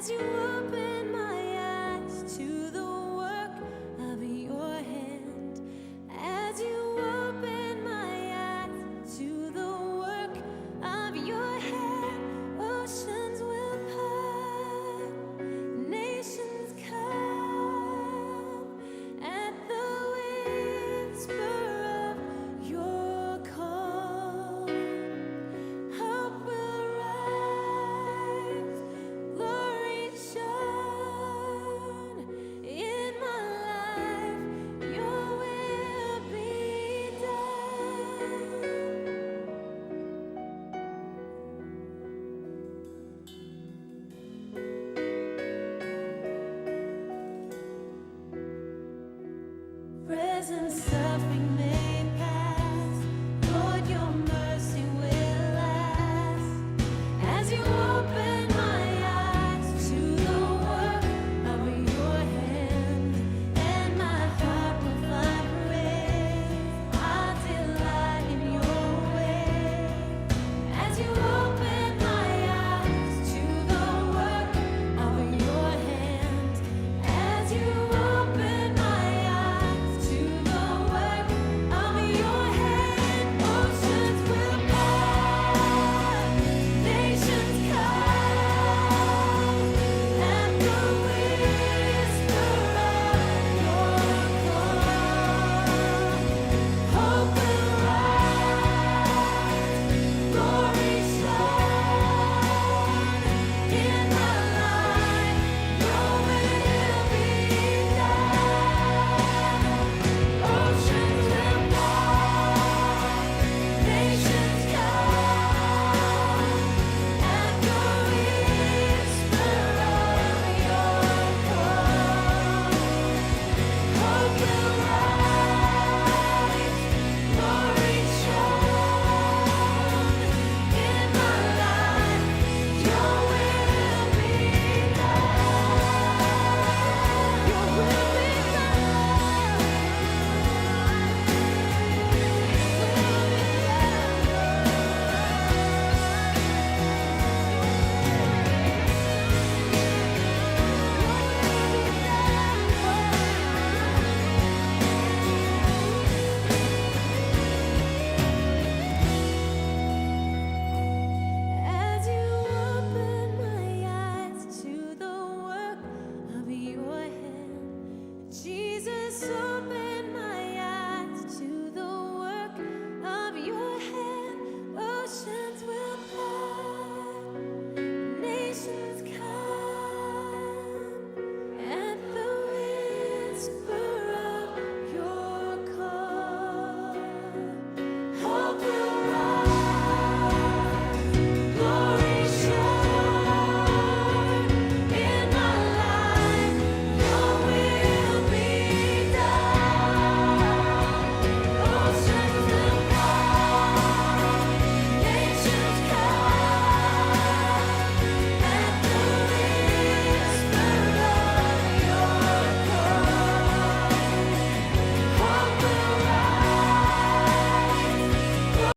as you open my eyes to the work of your hand, as you open my eyes to the work of your hand, oceans will part, nations come at the whisper of your call. Hope will rise, glory shone in my life. Your will be done. Present suffering may pass, Lord, your mercy will last. As you open my eyes to the work of your hand, and my heart will find praise. I'll delight in your way. As you open my eyes to the work of your hand, as you open my eyes to the work of your hand, oceans will part, nations come at the whisper of your call. Hope will rise, glory shone in my life. Your will be done. Oceans will part, nations come at the whisper of your call. Hope will rise, glory shone in my life. Your will be done. Your will be As you open my eyes to the work of your hand, Jesus, open